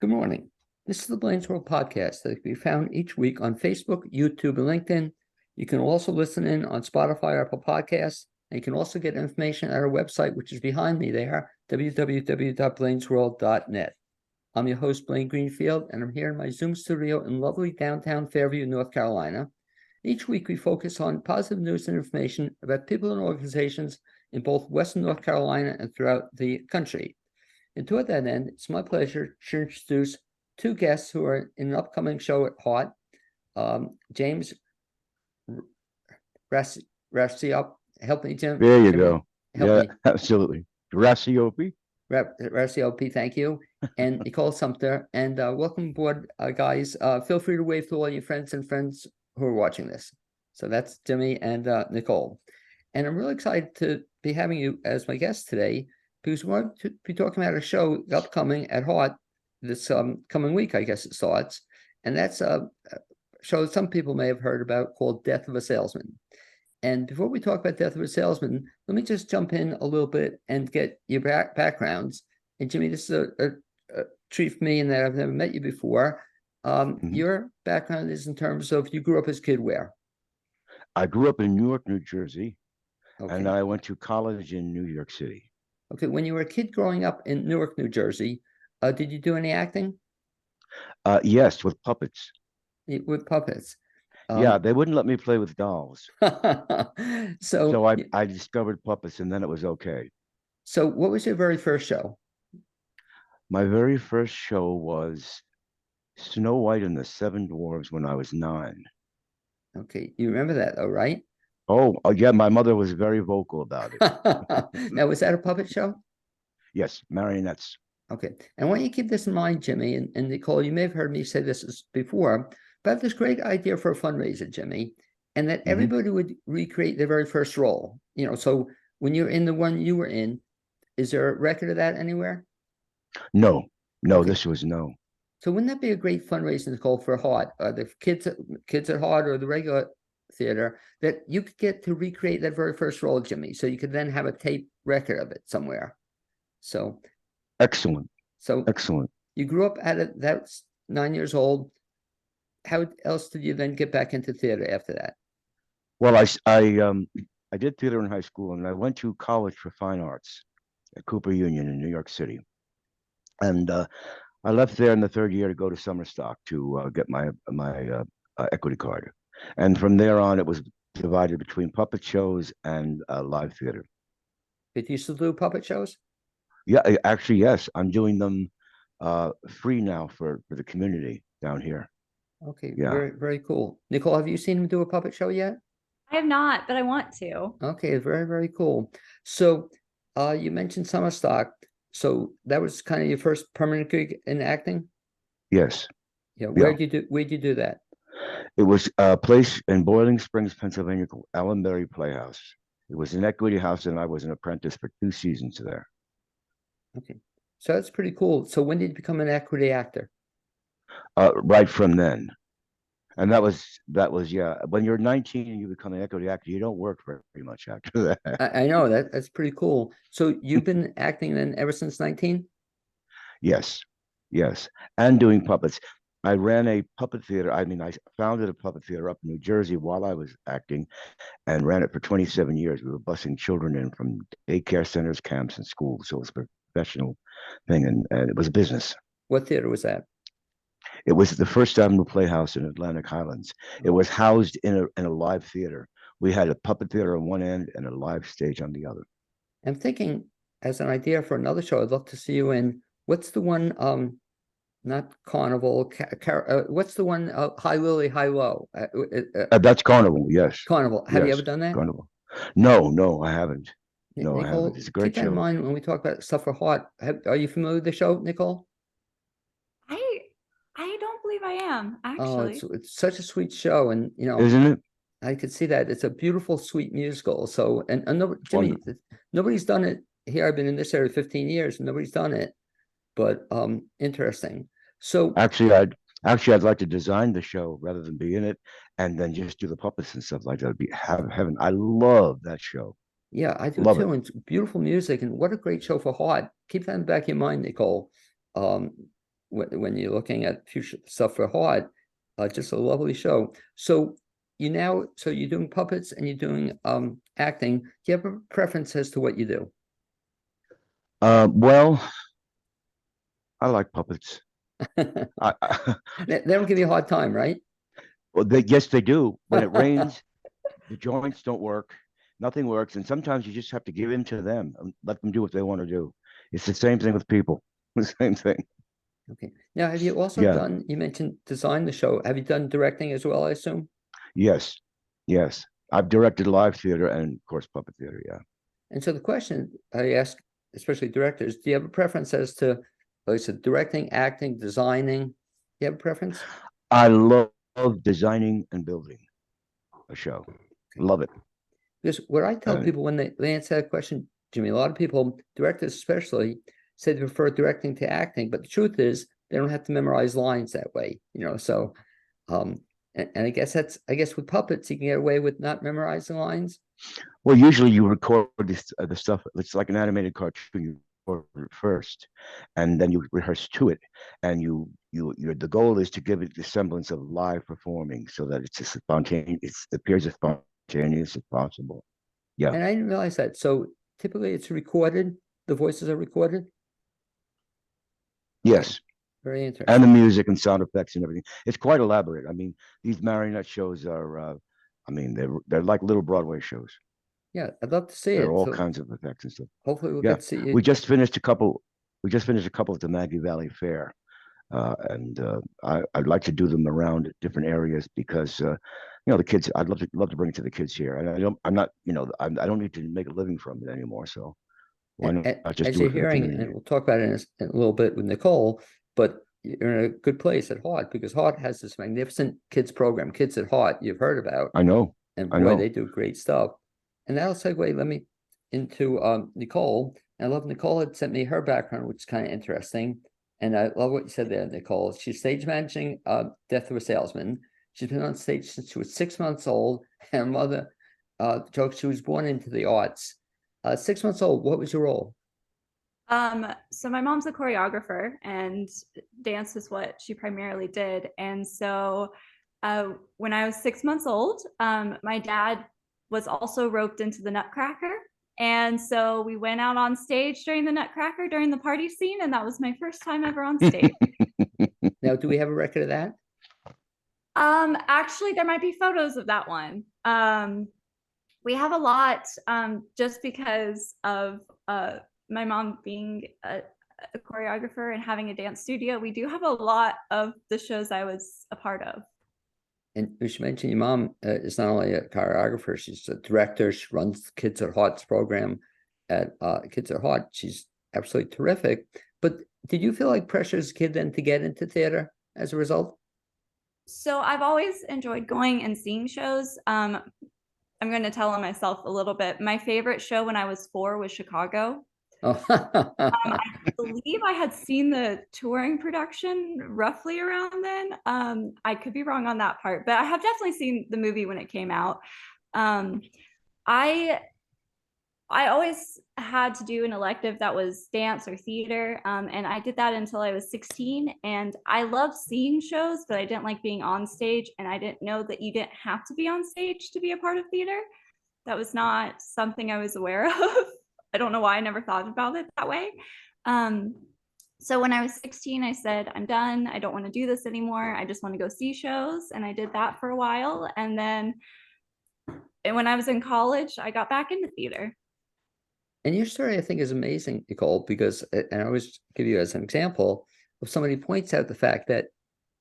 Good morning. This is the Blaine's World podcast that can be found each week on Facebook, YouTube, and LinkedIn. You can also listen in on Spotify or Apple Podcasts, and you can also get information at our website, which is behind me there, www.blainesworld.net. I'm your host, Blaine Greenfield, and I'm here in my Zoom studio in lovely downtown Fairview, North Carolina. Each week, we focus on positive news and information about people and organizations in both Western North Carolina and throughout the country. And toward that end, it's my pleasure to introduce two guests who are in an upcoming show at Heart. James Racioppi, help me, Jim. There you Jimmy, go. help me. Absolutely. Racioppi. Racioppi, thank you. And Nicole Sumpter. And welcome aboard, guys. Feel free to wave to all your friends who are watching this. So that's Jimmy and Nicole. And I'm really excited to be having you as my guest today, because we're going to be talking about a show upcoming at Heart this coming week, I guess it starts. And that's a show that some people may have heard about called Death of a Salesman. And before we talk about Death of a Salesman, let me just jump in a little bit and get your backgrounds. And Jimmy, this is a treat for me in that I've never met you before. Your background is in terms of, you grew up as a kid where? I grew up in Newark, New Jersey, Okay. and I went to college in New York City. Okay, when you were a kid growing up in Newark, New Jersey, did you do any acting? Yes, with puppets. With puppets? Yeah, they wouldn't let me play with dolls. So So I discovered puppets, and then it was okay. So what was your very first show? My very first show was Snow White and the Seven Dwarfs when I was 9. Okay, you remember that, though, right? Oh, yeah, my mother was very vocal about it. Now, was that a puppet show? Yes, marionettes. Okay, and I want you to keep this in mind, Jimmy, and Nicole, you may have heard me say this before, but I have this great idea for a fundraiser, Jimmy, and that everybody would recreate their very first role. So when you're in the one you were in, is there a record of that anywhere? No, Okay. this was no. So wouldn't that be a great fundraising, Nicole, for Heart, the kids at Heart or the regular theater, that you could get to recreate that very first role, Jimmy, so you could then have a tape record of it somewhere. So Excellent. So excellent. You grew up at it, that's 9 years old. How else did you then get back into theater after that? Well, I did theater in high school, and I went to college for fine arts at Cooper Union in New York City. And I left there in the third year to go to summer stock to get my equity card. And from there on, it was divided between puppet shows and live theater. Did you still do puppet shows? Yeah, actually, yes. I'm doing them free now for the community down here. Okay, Yeah. very, very cool. Nicole, have you seen him do a puppet show yet? I have not, but I want to. Okay, very, very cool. So you mentioned summer stock. So that was kind of your first permanent gig in acting? Yes. Yeah. Where'd you do that? It was a place in Boiling Springs, Pennsylvania called Allenbury Playhouse. It was an equity house, and I was an apprentice for 2 seasons there. Okay, so that's pretty cool. So when did you become an equity actor? Right from then. And that was yeah. When you're 19 and you become an equity actor, you don't work very much after that. I know that's pretty cool. So you've been acting then ever since 19? Yes, and doing puppets. I ran a puppet theater. I founded a puppet theater up in New Jersey while I was acting, and ran it for 27 years. We were busing children in from daycare centers, camps, and schools. So it was a professional thing, and it was a business. What theater was that? It was the First Avenue Playhouse in Atlantic Highlands. It was housed in a live theater. We had a puppet theater on one end and a live stage on the other. I'm thinking, as an idea for another show, I'd love to see you in, what's the one, not Carnival, what's the one, High Lily, High Low? That's Carnival, yes. Carnival. Have you ever done that? Carnival. No, I haven't. No, Nicole, I haven't. It's a great keep that in mind when we talk about stuff for Heart. Are you familiar with the show, Nicole? I don't believe I am, actually. Oh, it's such a sweet show, and isn't it? I could see that. It's a beautiful, sweet musical. So, and Jimmy, nobody's done it here. I've been in this area 15 years, and nobody's done it. But interesting. So actually, I'd like to design the show rather than be in it, and then just do the puppets and stuff like that. It'd be heaven. I love that show. Yeah, I do love too. It. And it's beautiful music, and what a great show for Heart. Keep that in the back of your mind, Nicole. when you're looking at future stuff for Hart. Just a lovely show. So you're doing puppets and you're doing acting. Do you have a preference as to what you do? Well, I like puppets. They I, don't give you a hard time, right? well, yes, they do. When it rains, the joints don't work. Nothing works, and sometimes you just have to give in to them and let them do what they want to do. It's the same thing with people. The same thing. Okay. Now, have you also Yeah. done, you mentioned design the show. Have you done directing as well, I assume? Yes. Yes. I've directed live theater and, of course, puppet theater. Yeah. And so the question I ask, especially directors, do you have a preference as to, like I said, directing, acting, designing? Do you have a preference? I love designing and building a show. Love it. Because what I tell people when they answer that question, Jimmy, a lot of people, directors especially, say they prefer directing to acting, but the truth is they don't have to memorize lines that way, so and I guess with puppets you can get away with not memorizing lines. Well, usually you record the stuff. It's like an animated cartoon. You record it first, and then you rehearse to it. And the goal is to give it the semblance of live performing, so that it's as spontaneous. It appears as spontaneous as possible. Yeah. And I didn't realize that. So typically it's recorded. The voices are recorded. Yes. Very interesting. And the music and sound effects and everything. It's quite elaborate. I mean, these marionette shows are, they're like little Broadway shows. Yeah, I'd love to see There it. are all kinds of effects and stuff. Hopefully we'll Yeah. get to see it. We just finished a couple at the Maggie Valley Fair. I'd like to do them around different areas because the kids. I'd love to bring it to the kids here, and I don't need to make a living from it anymore. So why not just as do you're it for the hearing, community? and we'll talk about it in a little bit with Nicole, but you're in a good place at Hart because Hart has this magnificent kids program, Kids at Hart, you've heard about. I know. And boy, they do great stuff. And that'll segue into Nicole. And I love Nicole had sent me her background, which is kind of interesting. And I love what you said there, Nicole. She's stage managing Death of a Salesman. She's been on stage since she was 6 months old. And her mother jokes she was born into the arts. 6 months old, what was your role? So my mom's a choreographer and dance is what she primarily did. And so when I was 6 months old, my dad was also roped into the Nutcracker. And so we went out on stage during the Nutcracker during the party scene, and that was my first time ever on stage. Now, do we have a record of that? Actually, there might be photos of that one. We have a lot, just because of my mom being a choreographer and having a dance studio. We do have a lot of the shows I was a part of. And you should mention your mom is not only a choreographer, she's a director. She runs Kids at Heart's program at Kids at Heart. She's absolutely terrific. But did you feel like pressure as a kid then to get into theater as a result? So I've always enjoyed going and seeing shows. I'm going to tell on myself a little bit. My favorite show when I was 4 was Chicago. Oh. I believe I had seen the touring production roughly around then. I could be wrong on that part, but I have definitely seen the movie when it came out. I always had to do an elective that was dance or theater, and I did that until I was 16. And I loved seeing shows, but I didn't like being on stage, and I didn't know that you didn't have to be on stage to be a part of theater. That was not something I was aware of. I don't know why I never thought about it that way. So when I was 16, I said, I'm done. I don't want to do this anymore. I just want to go see shows. And I did that for a while. And then when I was in college, I got back into theater. And your story, I think, is amazing, Nicole, because, and I always give you as an example of somebody points out the fact that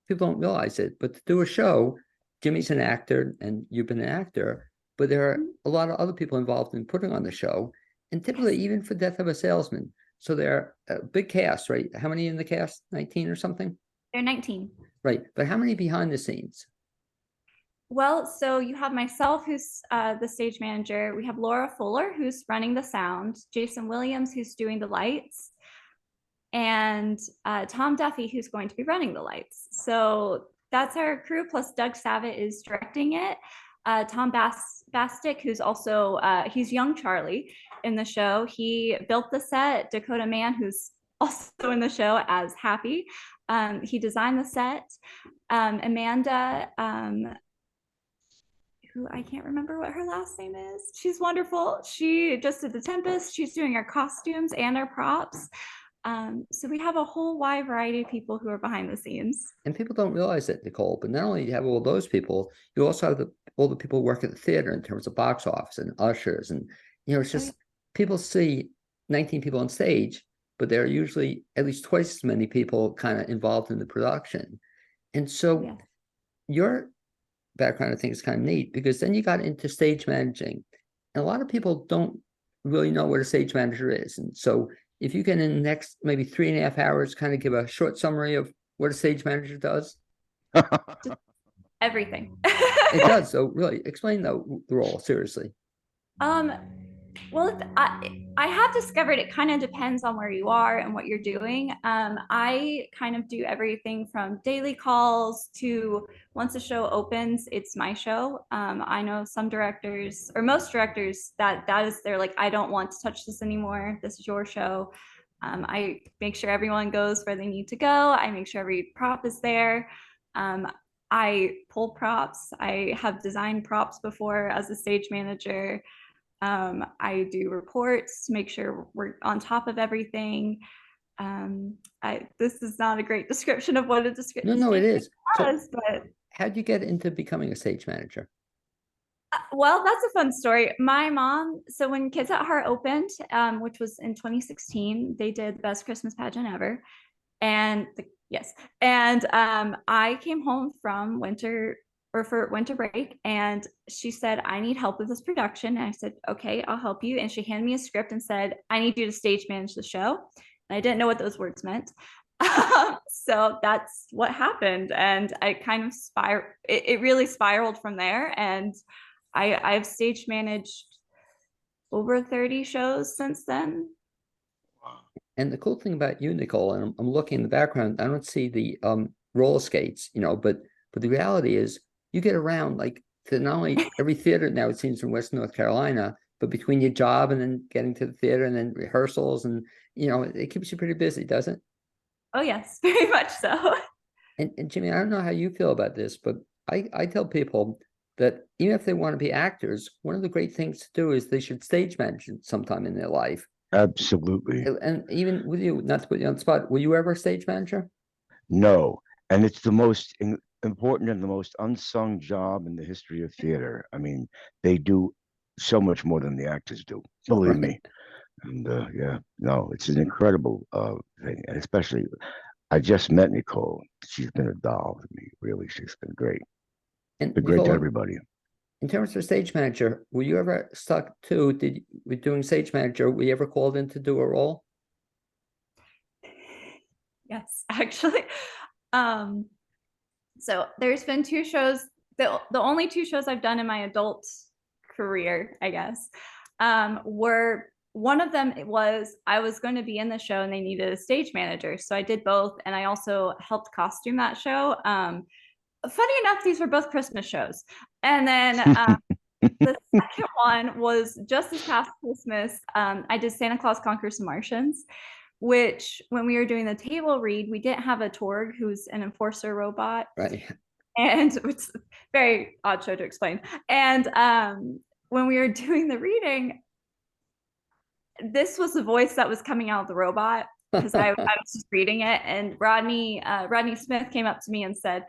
people don't realize it, but to do a show, Jimmy's an actor and you've been an actor, but there are a lot of other people involved in putting on the show. And typically, even for Death of a Salesman, so they're a big cast, right? How many in the cast? 19 or something? They're 19. Right. But how many behind the scenes? Well, so you have myself, who's the stage manager. We have Laura Fuller, who's running the sound. Jason Williams, who's doing the lights. And Tom Duffy, who's going to be running the lights. So that's our crew, plus Doug Savitt is directing it. Tom Bastick, who's also, he's young Charlie in the show. He built the set. Dakota Mann, who's also in the show as Happy. He designed the set. Amanda, who I can't remember what her last name is. She's wonderful. She just did the Tempest. She's doing our costumes and our props. So we have a whole wide variety of people who are behind the scenes. And people don't realize that, Nicole, but not only do you have all those people, you also have all the people who work at the theater in terms of box office and ushers. And, it's just people see 19 people on stage, but there are usually at least twice as many people kind of involved in the production. And so your background, I think, is kind of neat, because then you got into stage managing. And a lot of people don't really know what a stage manager is. And so if you can, in the next maybe 3.5 hours, kind of give a short summary of what a stage manager does. Everything. It does. So really explain the role, seriously. Well, I have discovered it kind of depends on where you are and what you're doing. I kind of do everything from daily calls to once a show opens, it's my show. I know some directors, or most directors, that is, they're like, I don't want to touch this anymore. This is your show. I make sure everyone goes where they need to go. I make sure every prop is there. I pull props. I have designed props before as a stage manager. I do reports to make sure we're on top of everything. This is not a great description of what a description. No, it is. Does, but how'd you get into becoming a stage manager? Well, that's a fun story. My mom, so when Kids at Heart opened, which was in 2016, they did the best Christmas pageant ever. And I came home from winter break, and she said, I need help with this production. And I said, okay, I'll help you. And she handed me a script and said, I need you to stage manage the show. And I didn't know what those words meant. So that's what happened. And I kind of it really spiraled from there. And I've stage managed over 30 shows since then. And the cool thing about you, Nicole, and I'm looking in the background, I don't see the roller skates, but the reality is you get around like to not only every theater now, it seems, in Western North Carolina, but between your job and then getting to the theater and then rehearsals, and it keeps you pretty busy, doesn't it? Oh yes, very much so. And Jimmy, I don't know how you feel about this, but I tell people that even if they want to be actors, one of the great things to do is they should stage manage sometime in their life. Absolutely. And even with you, not to put you on the spot, were you ever a stage manager? No. And it's the most important and the most unsung job in the history of theater. I mean, they do so much more than the actors do, believe me. And it's an incredible thing. And especially, I just met Nicole. She's been a doll to me, really. She's been great. And been great to everybody. In terms of stage manager, were you ever stuck to, with doing stage manager, were you ever called in to do a role? Yes, actually. So there's been 2 shows, the only 2 shows I've done in my adult career, I guess, were, one of them I was going to be in the show and they needed a stage manager. So I did both. And I also helped costume that show. Funny enough, these were both Christmas shows. And then the second one was just this past Christmas. I did Santa Claus Conquers the Martians, which when we were doing the table read, we didn't have a Torg, who's an enforcer robot. Right. And it's a very odd show to explain. And when we were doing the reading, this was the voice that was coming out of the robot, because I was just reading it. And Rodney Smith came up to me and said,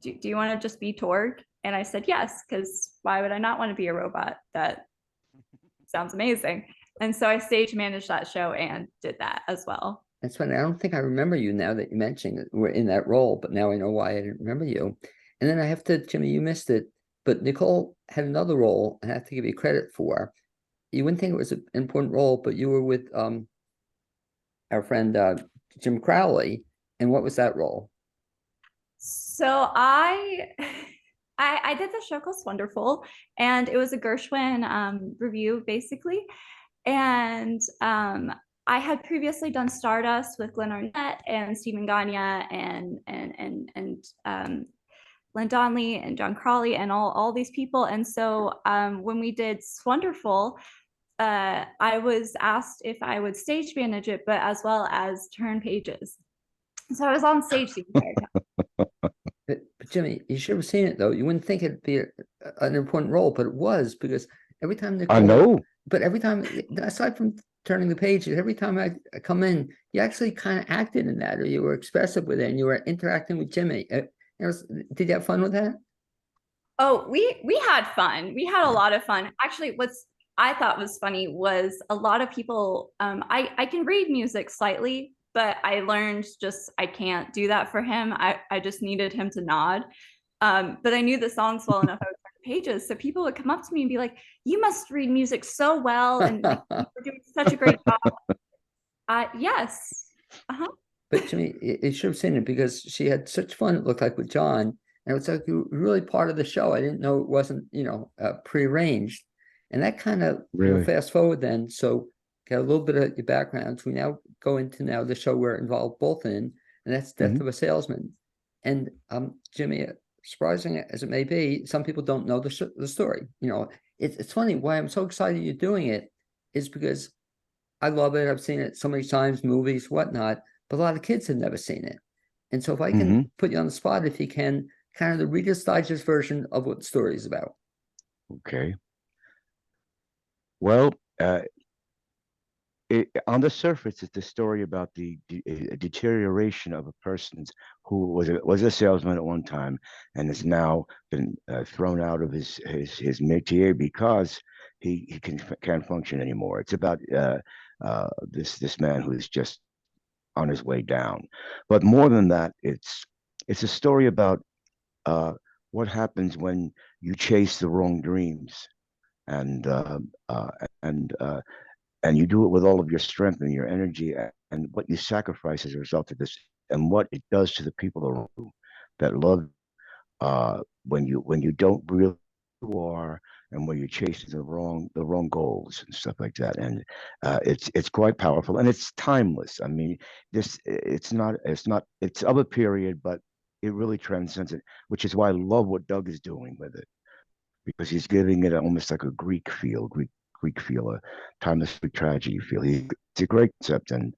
do you want to just be Torg? And I said, yes, because why would I not want to be a robot? That sounds amazing. And so I stage managed that show and did that as well. That's funny. I don't think I remember you now that you mentioned it. We're in that role, but now I know why I didn't remember you. And then I have to, Jimmy, you missed it, but Nicole had another role I have to give you credit for. You wouldn't think it was an important role, but you were with our friend Jim Crowley. And what was that role? So I did the show called Wonderful, and it was a Gershwin review, basically. And I had previously done Stardust with Glenn Arnett and Stephen Gagne and Len Donnelly and John Crawley and all these people. And so when we did Wonderful, I was asked if I would stage manage it, but as well as turn pages. So I was on stage the entire time. But Jimmy, you should have seen it though. You wouldn't think it'd be an important role, but it was because every time I Nicole, know. but every time, aside from turning the pages, every time I come in, you actually kind of acted in that, or you were expressive with it, and you were interacting with Jimmy. Did you have fun with that? Oh, we had fun. We had a lot of fun. Actually, what's I thought was funny was a lot of people. I can read music slightly, but I learned just I can't do that for him. I just needed him to nod. But I knew the songs well enough. I would turn the pages, so people would come up to me and be like, "You must read music so well, and like you were doing such a great job." Yes. Uh-huh. But Jimmy, you should have seen it because she had such fun, it looked like, with John. And it was like really part of the show. I didn't know it wasn't, prearranged. And that kind of, Really. fast forward then. So got a little bit of your background. So we now go into now the show we're involved both in, and that's Death of a Salesman. And Jimmy, surprising as it may be, some people don't know the story. It's funny why I'm so excited you're doing it is because I love it. I've seen it so many times, movies, whatnot, but a lot of kids have never seen it. And so if I can put you on the spot, if you can, kind of the Reader's Digest version of what the story is about. Okay. Well, on the surface, it's a story about the deterioration of a person who was a salesman at one time and has now been thrown out of his métier because he can't function anymore. It's about this man who's just on his way down. But more than that, it's a story about what happens when you chase the wrong dreams and and and you do it with all of your strength and your energy and what you sacrifice as a result of this and what it does to the people around you that love when you don't really who you are and when you're chasing the wrong goals and stuff like that. And it's quite powerful and it's timeless. I mean, it's of a period, but it really transcends it, which is why I love what Doug is doing with it because he's giving it almost like a Greek feel, a timeless Greek tragedy feel. It's a great concept, and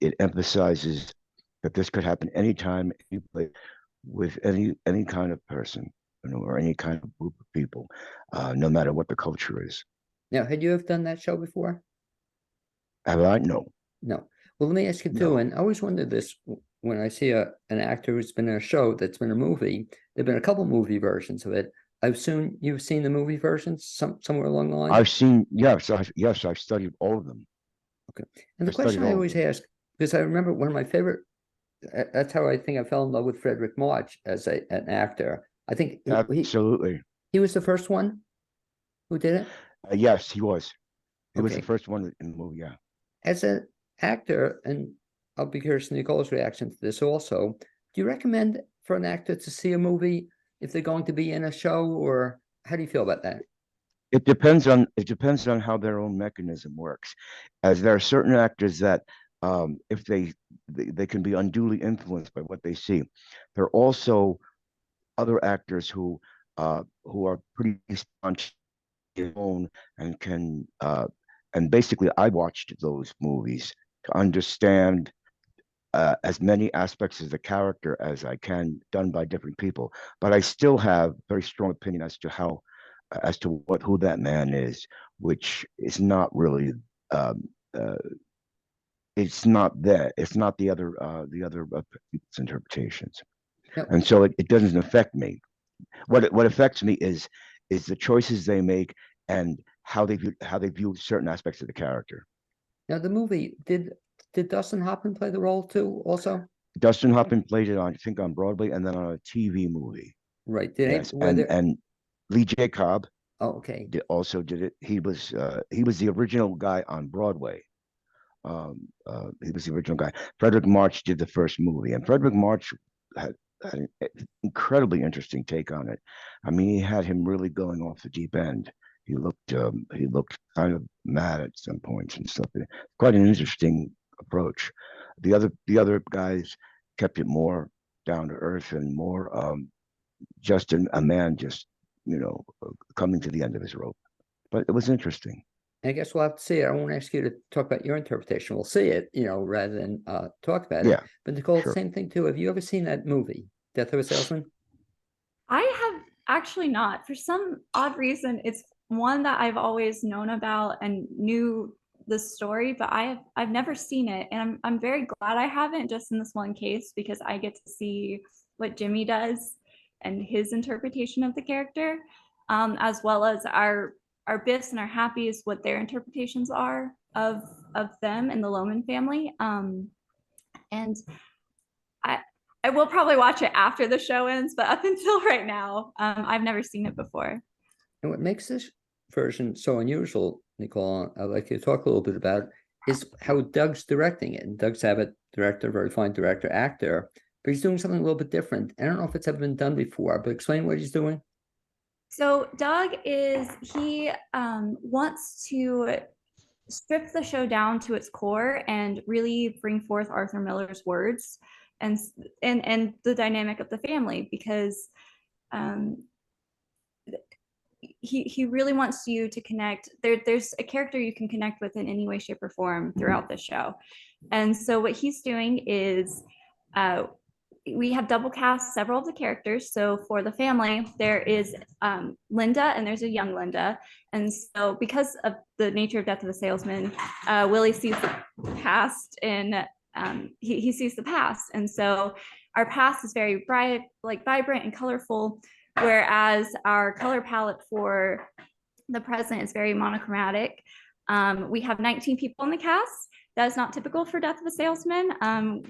it emphasizes that this could happen anytime, any place, with any kind of person, or any kind of group of people, no matter what the culture is. Now, had you ever done that show before? Have I? No. No. Well, let me ask you too, No. and I always wondered this when I see an actor who's been in a show that's been a movie. There've been a couple movie versions of it. I assume you've seen the movie versions somewhere along the line. I've seen, yes, I've studied all of them. Okay. And the question I always ask, because I remember one of my favorite, that's how I think I fell in love with Frederick March as an actor. I think absolutely he was the first one who did it. Yes, he was. He was Okay. the first one in the movie. Yeah. As an actor, and I'll be curious to Nicole's reaction to this also. Do you recommend for an actor to see a movie if they're going to be in a show, or how do you feel about that? It depends on how their own mechanism works, as there are certain actors that if they can be unduly influenced by what they see. There are also other actors who are pretty spontaneous and can and basically I watched those movies to understand as many aspects of the character as I can, done by different people. But I still have very strong opinion as to who that man is, which is not really. It's not that. It's not the other people's interpretations, No. and so it doesn't affect me. What affects me is the choices they make and how they view certain aspects of the character. Now, the movie, did Dustin Hoffman play the role too also? Dustin Hoffman played it on, I think, on Broadway and then on a TV movie. Right. Yes, and Lee J. Cobb okay. also did it. He was the original guy on Broadway. He was the original guy. Frederick March did the first movie, and Frederick March had an incredibly interesting take on it. I mean, he had him really going off the deep end. He looked kind of mad at some points and stuff. Quite an interesting approach. The other guys kept it more down to earth and more just a man just coming to the end of his rope. But it was interesting. I guess we'll have to see it. I won't ask you to talk about your interpretation. We'll see it, rather than talk about it. Yeah, But Nicole, sure. same thing too. Have you ever seen that movie, Death of a Salesman? I have actually not. For some odd reason, it's one that I've always known about and knew the story, but I've never seen it. And I'm very glad I haven't, just in this one case, because I get to see what Jimmy does and his interpretation of the character, as well as our Biffs and our Happies, what their interpretations are of them and the Loman family. And I I will probably watch it after the show ends, but up until right now, I've never seen it before. And what makes this version so unusual, Nicole, I'd like you to talk a little bit about, is how Doug's directing it. And Doug's Sabat, director, very fine director, actor, but he's doing something a little bit different. I don't know if it's ever been done before, but explain what he's doing. So Doug he wants to strip the show down to its core and really bring forth Arthur Miller's words and the dynamic of the family, because um, he really wants you to connect. There's a character you can connect with in any way, shape, or form throughout the show. And so what he's doing is we have double cast several of the characters. So for the family, there is Linda and there's a young Linda. And so because of the nature of Death of a Salesman, Willie sees the past and he sees the past. And so our past is very bright, like vibrant and colorful, whereas our color palette for the present is very monochromatic. We have 19 people in the cast. That is not typical for Death of a Salesman.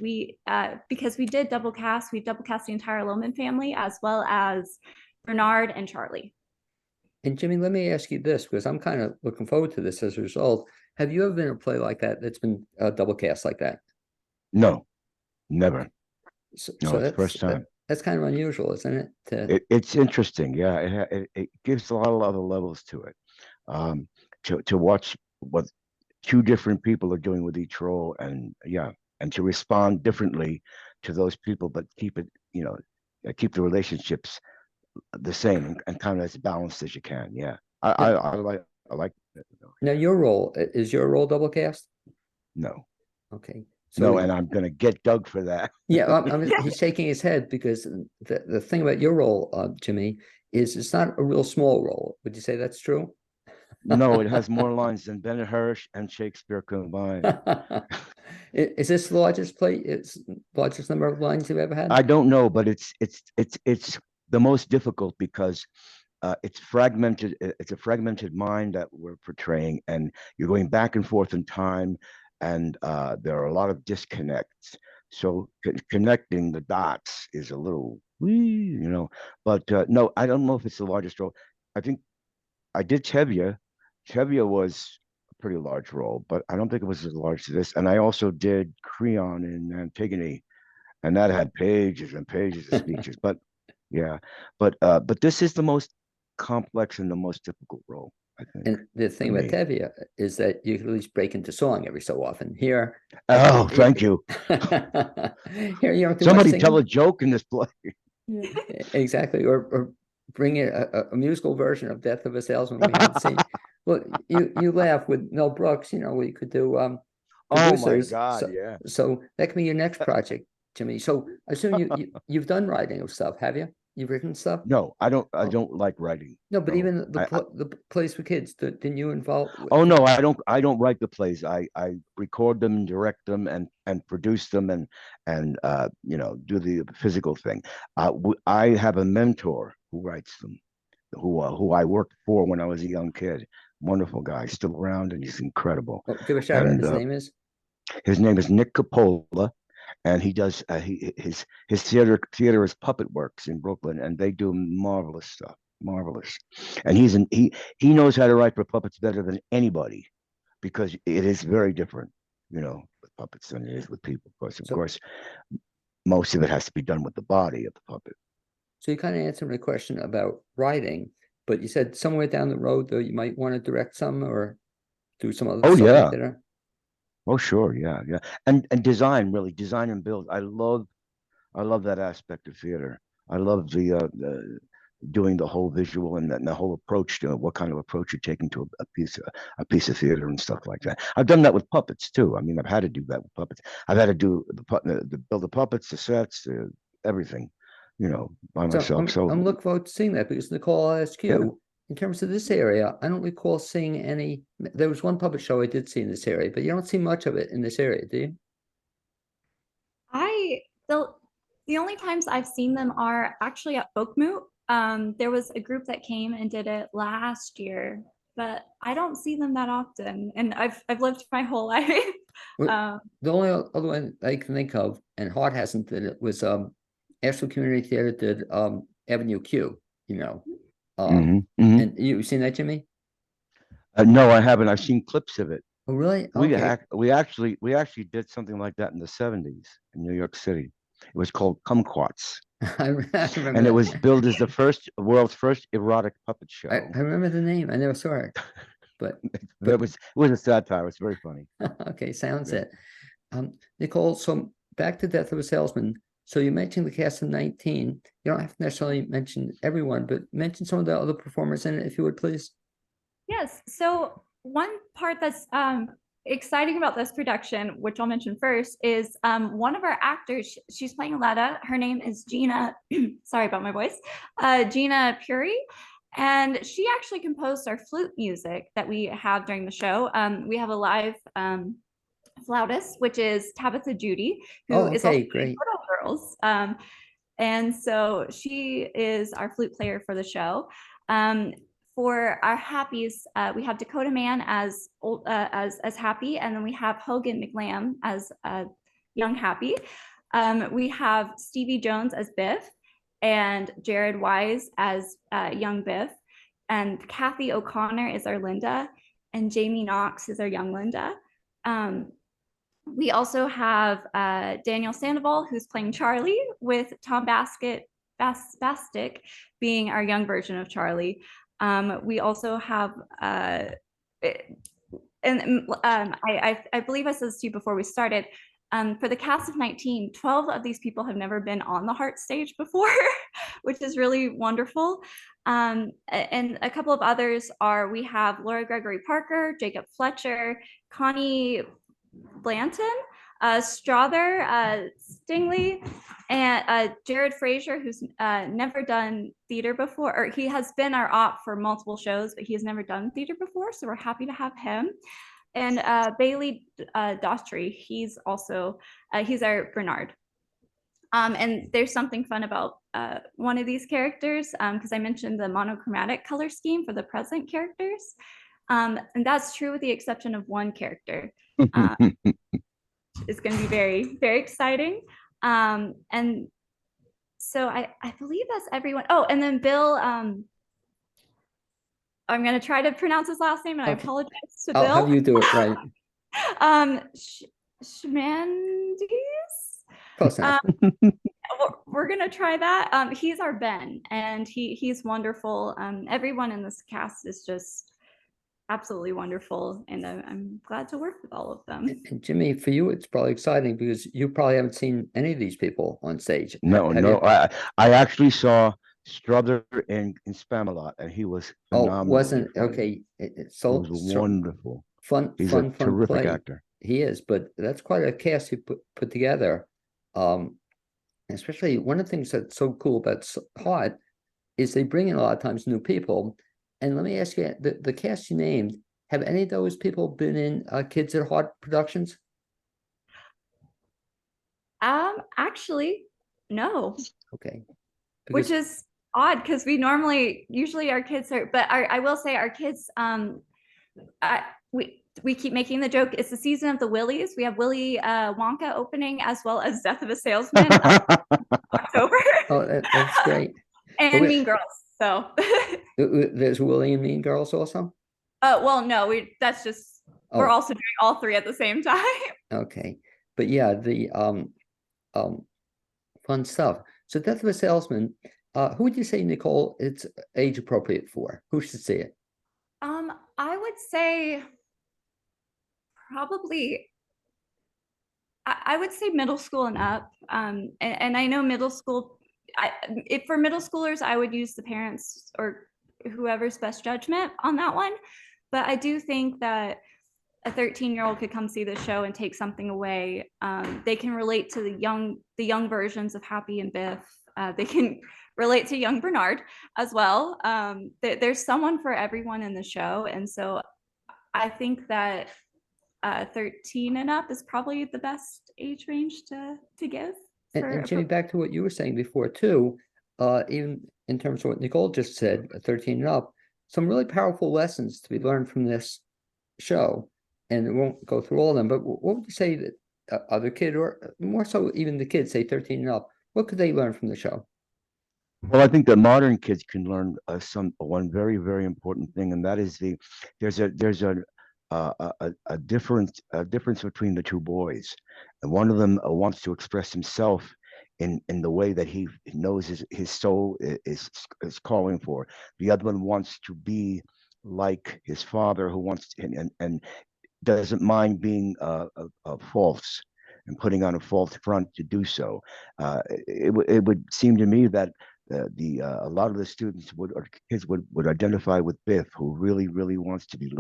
Because we did double cast, we double cast the entire Loman family, as well as Bernard and Charlie. And Jimmy, let me ask you this, because I'm kind of looking forward to this as a result. Have you ever been in a play like that that's been double cast like that? No, never. So, No, so it's the first time. That's kind of unusual, isn't it? It's interesting. Yeah, it gives a lot of other levels to it. To watch what two different people are doing with each role, and to respond differently to those people, but keep it, keep the relationships the same and kind of as balanced as you can. Yeah, I like it. Now, is your role double cast? No, Okay. no, and I'm gonna get Doug for that. Yeah, he's shaking his head because the thing about your role, Jimmy, is it's not a real small role. Would you say that's true? No, it has more lines than Bennett Hirsch and Shakespeare combined. Is this the largest play? It's largest number of lines you've ever had? I don't know, but it's the most difficult because it's fragmented. It's a fragmented mind that we're portraying, and you're going back and forth in time, and there are a lot of disconnects. So connecting the dots is a little, But no, I don't know if it's the largest role. I think I did Tevye. Tevye was a pretty large role, but I don't think it was as large as this. And I also did Creon in Antigone, and that had pages and pages of speeches. But yeah, but this is the most complex and the most difficult role, I think. And the thing about Tevye is that you can at least break into song every so often. Here, oh, thank you. Here, you don't do somebody tell a joke in this play. Exactly, or bring in a musical version of Death of a Salesman. We haven't seen. Well, you laugh with Mel Brooks. We could do oh my God, so, yeah. So that can be your next project, Jimmy. So I assume you've done writing of stuff, have you? You've written stuff? No, I don't like writing. No, but even the plays for kids, didn't you involve? Oh no, I don't write the plays. I record them, direct them, and produce them, and do the physical thing. I have a mentor who writes them, who I worked for when I was a young kid. Wonderful guy, still around, and he's incredible. Oh, give a shout out. His name is Nick Coppola, and he does his theater is Puppet Works in Brooklyn, and they do marvelous stuff. Marvelous. And he knows how to write for puppets better than anybody, because it is very different, with puppets than it is with people. Of course, most of it has to be done with the body of the puppet. So you kind of answered my question about writing, but you said somewhere down the road, though, you might want to direct some or do some other stuff like that. Oh, sure. Yeah. And design and build. I love that aspect of theater. I love the doing the whole visual and the whole approach to what kind of approach you're taking to a piece of theater and stuff like that. I've done that with puppets too. I mean, I've had to do that with puppets. I've had to do the build the puppets, the sets, everything, by So myself. So I'm looking forward to seeing that because Nicole, I'll ask yeah. you, in terms of this area, I don't recall seeing any. There was one puppet show I did see in this area, but you don't see much of it in this area, do you? I the only times I've seen them are actually at Folkmoot. There was a group that came and did it last year, but I don't see them that often. And I've lived my whole life. Well, the only other one I can think of, and Hart hasn't did it, was Asheville Community Theater did Avenue Q, and you've seen that, Jimmy? No, I haven't. I've seen clips of it. Oh, really? We Okay. we actually did something like that in the 70s in New York City. It was called Kumquats, I remember and it that. was billed as the world's first erotic puppet show. I remember the name. I never saw it, but it was a satire. It's very funny. okay, sounds Yeah. it. Nicole, so back to Death of a Salesman. So you mentioned the cast of 19. You don't have to necessarily mention everyone, but mention some of the other performers in it, if you would, please. Yes. So one part that's exciting about this production, which I'll mention first, is one of our actors. She's playing Aletta. Her name is Gina. Sorry about my voice. Gina Puri. And she actually composed our flute music that we have during the show. We have a live flautist, which is Tabitha Judy, who is also Great. Little Girls. And so she is our flute player for the show. For our happies, we have Dakota Mann as Happy, and then we have Hogan McLam as young Happy. We have Stevie Jones as Biff, and Jared Wise as young Biff, and Kathy O'Connor is our Linda, and Jamie Knox is our young Linda. We also have Daniel Sandoval, who's playing Charlie, with Tom Bastick being our young version of Charlie. We also have, I believe I said this to you before we started, for the cast of 19, 12 of these people have never been on the Heart stage before, which is really wonderful. And a couple of others we have Laura Gregory Parker, Jacob Fletcher, Connie Blanton, Strother, Stingley, and Jared Frazier, who's never done theater before, or he has been our op for multiple shows, but he has never done theater before, so we're happy to have him. And Bailey Daughtry, he's also, he's our Bernard. And there's something fun about one of these characters, because I mentioned the monochromatic color scheme for the present characters. And that's true with the exception of one character. It's going to be very, very exciting. And so I believe that's everyone. Oh, and then Bill, I'm going to try to pronounce his last name, and I apologize to Bill. I'll have you do it right. Schmandis? Close enough. We're going to try that. He's our Ben, and he's wonderful. Everyone in this cast is just absolutely wonderful, and I'm glad to work with all of them. And Jimmy, for you, it's probably exciting because you probably haven't seen any of these people on stage. No, I actually saw Strother in Spamalot, and he was phenomenal. Wasn't okay. So it was wonderful. He's a terrific play. actor. He is, but that's quite a cast he put together. Especially one of the things that's so cool about Hart is they bring in a lot of times new people. And let me ask you, the cast you named, have any of those people been in Kids at Heart productions? Actually, no. Okay. Which is odd because usually our kids are, but I will say our kids, we keep making the joke. It's the season of the Willies. We have Willy Wonka opening as well as Death of a Salesman October. Oh, that's great. And Mean Girls. So there's Willie and Mean Girls also. Well, no, that's just we're also doing all three at the same time. Okay, but yeah, the fun stuff. So Death of a Salesman. Who would you say, Nicole, it's age appropriate for? Who should see it? I would say probably. I would say middle school and up. And I know middle school if for middle schoolers, I would use the parents or whoever's best judgment on that one. But I do think that a 13-year-old could come see the show and take something away. They can relate to the young versions of Happy and Biff. They can relate to young Bernard as well. There's someone for everyone in the show, and so I think that 13 and up is probably the best age range to give. And Jimmy, back to what you were saying before too, even in terms of what Nicole just said, 13 and up, some really powerful lessons to be learned from this show. And it won't go through all of them, but what would you say that other kid, or more so even the kids, say 13 and up, what could they learn from the show? Well, I think the modern kids can learn one very, very important thing, and that is there's a difference between the two boys, and one of them wants to express himself in the way that he knows his soul is calling for. The other one wants to be like his father, who wants to, and doesn't mind being false and putting on a false front to do so. It would seem to me that a lot of the students or kids would identify with Biff, who really wants to be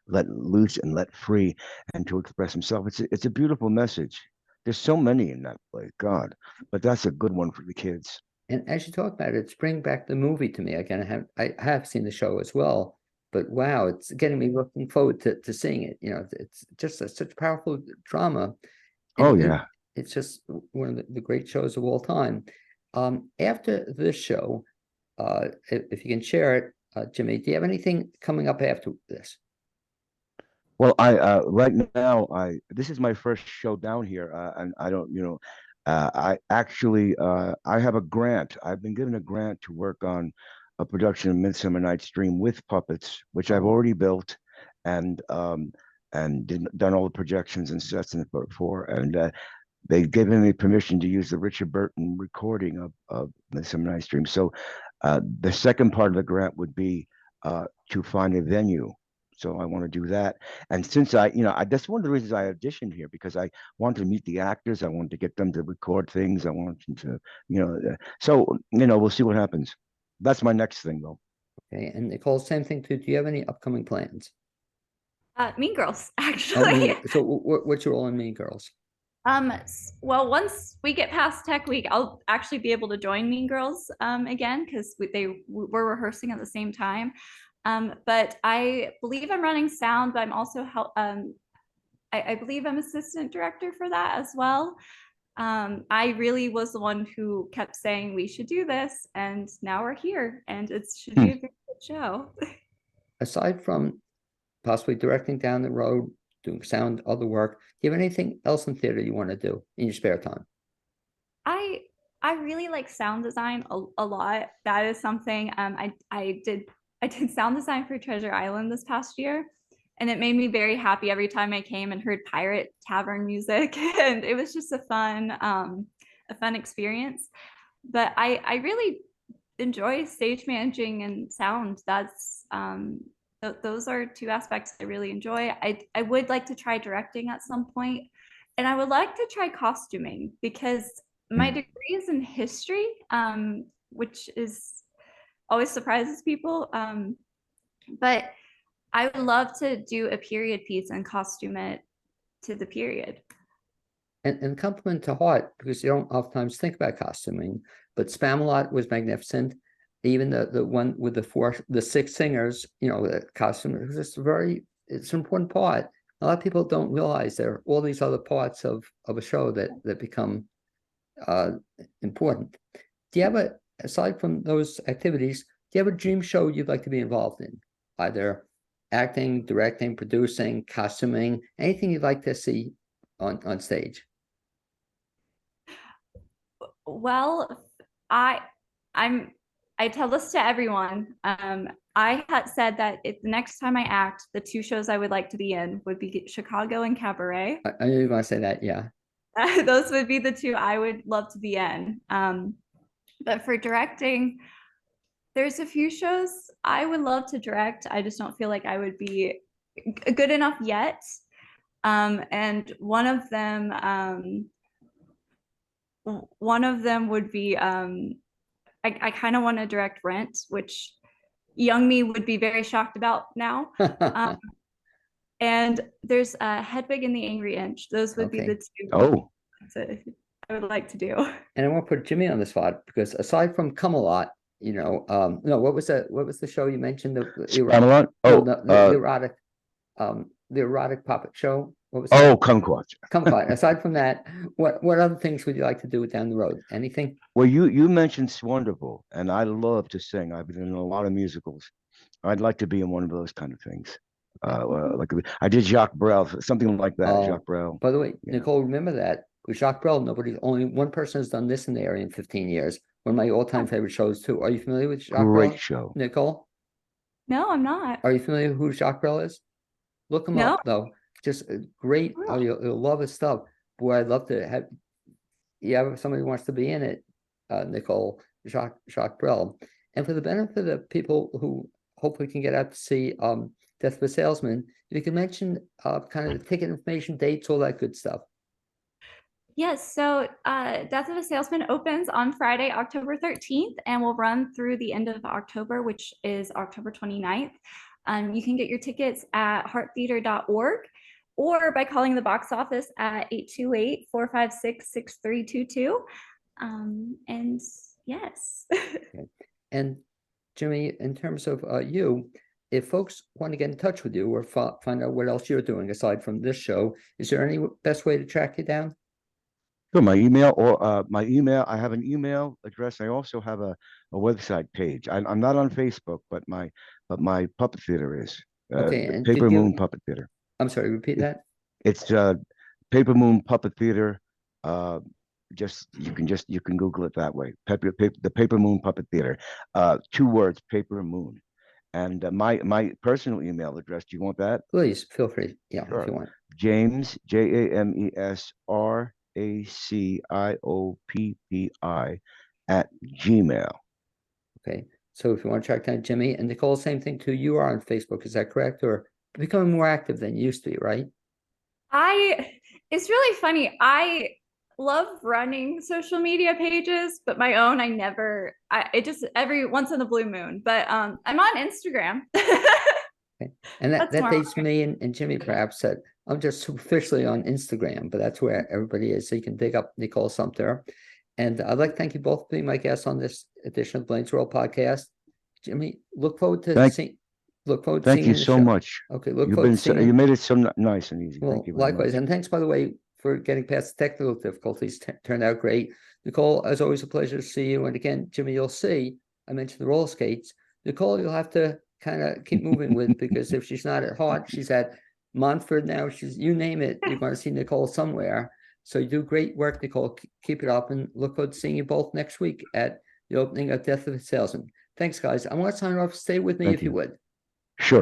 let loose and let free and to express himself. It's a beautiful message. There's so many in that play, God, but that's a good one for the kids. And as you talk about it, it's bringing back the movie to me again. I have seen the show as well, but wow, it's getting me looking forward to seeing it. You know, it's just such powerful drama. Oh yeah, it's just one of the great shows of all time. After this show, if you can share it, Jimmy, do you have anything coming up after this? Well, I right now this is my first show down here, and I don't, I actually I have a grant. I've been given a grant to work on a production of Midsummer Night's Dream with puppets, which I've already built, and done all the projections and sets and for, and they've given me permission to use the Richard Burton recording of Midsummer Night's Dream. So the second part of the grant would be to find a venue. So I want to do that. And since that's one of the reasons I auditioned here, because I wanted to meet the actors. I wanted to get them to record things. I wanted them to, so, we'll see what happens. That's my next thing, though. Okay. And Nicole, same thing too. Do you have any upcoming plans? Mean Girls, actually. So what's your role in Mean Girls? Well, once we get past Tech Week, I'll actually be able to join Mean Girls again, because we're rehearsing at the same time. But I believe I'm running sound, but I'm also I believe I'm assistant director for that as well. I really was the one who kept saying we should do this, and now we're here, and it should be a very good show. Aside from possibly directing down the road, doing sound, other work, do you have anything else in theater you want to do in your spare time? I really like sound design a lot. That is something I did sound design for Treasure Island this past year, and it made me very happy every time I came and heard pirate tavern music, and it was just a fun experience. But I really enjoy stage managing and sound. That's those are two aspects I really enjoy. I would like to try directing at some point, and I would like to try costuming, because my degree is in history, which is always surprises people. But I would love to do a period piece and costume it to the period. And compliment to Hart, because you don't oftentimes think about costuming, but Spamalot was magnificent. Even the one with the 6 singers, the costume is just it's an important part. A lot of people don't realize there are all these other parts of a show that become important. Do you have aside from those activities, do you have a dream show you'd like to be involved in? Either acting, directing, producing, costuming, anything you'd like to see on stage? Well, I tell this to everyone. I had said that if the next time I act, the 2 shows I would like to be in would be Chicago and Cabaret. I knew you were going to say that, yeah. Those would be the 2 I would love to be in. But for directing, there's a few shows I would love to direct. I just don't feel like I would be good enough yet. And one of them would be I kind of want to direct Rent, which young me would be very shocked about now. And there's Hedwig and the Angry Inch. Those would be Okay. the two Oh, that I would like to do. And I want to put Jimmy on the spot because aside from Come-A-Lot, no, what was the show you mentioned? The Spamalot? no, Oh, the erotic puppet show. What was that? oh, kumquat. Kumquat. Aside from that, what other things would you like to do down the road? Anything? Well, you mentioned Swanderful, and I love to sing. I've been in a lot of musicals. I'd like to be in one of those kind of things. Like I did Jacques Brel, something like that. Jacques Brel. By the way, Yeah. Nicole, remember that with Jacques Brel, only one person has done this in the area in 15 years. One of my all-time favorite shows too. Are you familiar with Jacques Brel? Great show. Nicole? No, I'm not. Are you familiar with who Jacques Brel is? Look him No. up though. Just great. Oh. Oh, you'll love his stuff. Boy, I'd love to have. Yeah, if somebody wants to be in it, Nicole, Jacques Brel. And for the benefit of people who hopefully can get out to see Death of a Salesman, you can mention kind of the ticket information, dates, all that good stuff. Yes, so Death of a Salesman opens on Friday, October 13th, and will run through the end of October, which is October 29th. You can get your tickets at hearttheater.org or by calling the box office at 828-456-6322. And yes. Okay. And Jimmy, in terms of you, if folks want to get in touch with you or find out what else you're doing aside from this show, is there any best way to track you down? Sure, my email I have an email address. I also have a website page. I'm not on Facebook, but my puppet theater is Okay, and Paper Moon Puppet Theater. I'm sorry, repeat that. It's Paper Moon Puppet Theater. You can Google it that way. The Paper Moon Puppet Theater. 2 words, Paper Moon. And my personal email address. Do you want that? Please feel free. Yeah, Sure. if you want. James, JamesRacioppi @gmail. Okay, so if you want to track down Jimmy and Nicole, same thing too. You are on Facebook, is that correct? Or becoming more active than you used to be, right? It's really funny. I love running social media pages, but my own, it just every once in a blue moon, but I'm on Instagram. Okay. And that dates me and Jimmy perhaps said, I'm just superficially on Instagram, but that's where everybody is. So you can dig up Nicole Sumpter. And I'd like to thank you both for being my guests on this edition of Blaine's World podcast. Jimmy, look forward to seeing Thank you so much. Okay, you made it so nice and easy. Well, thank you very likewise. much. And thanks, by the way, for getting past the technical difficulties. Turned out great. Nicole, as always, a pleasure to see you. And again, Jimmy, you'll see, I mentioned the roller skates. Nicole, you'll have to kind of keep moving with, because if she's not at Hart, she's at Montford now. You name it, you're going to see Nicole somewhere. So you do great work, Nicole. Keep it up, and look forward to seeing you both next week at the opening of Death of a Salesman. Thanks, guys. I want to sign off. Stay with me if you would. Sure.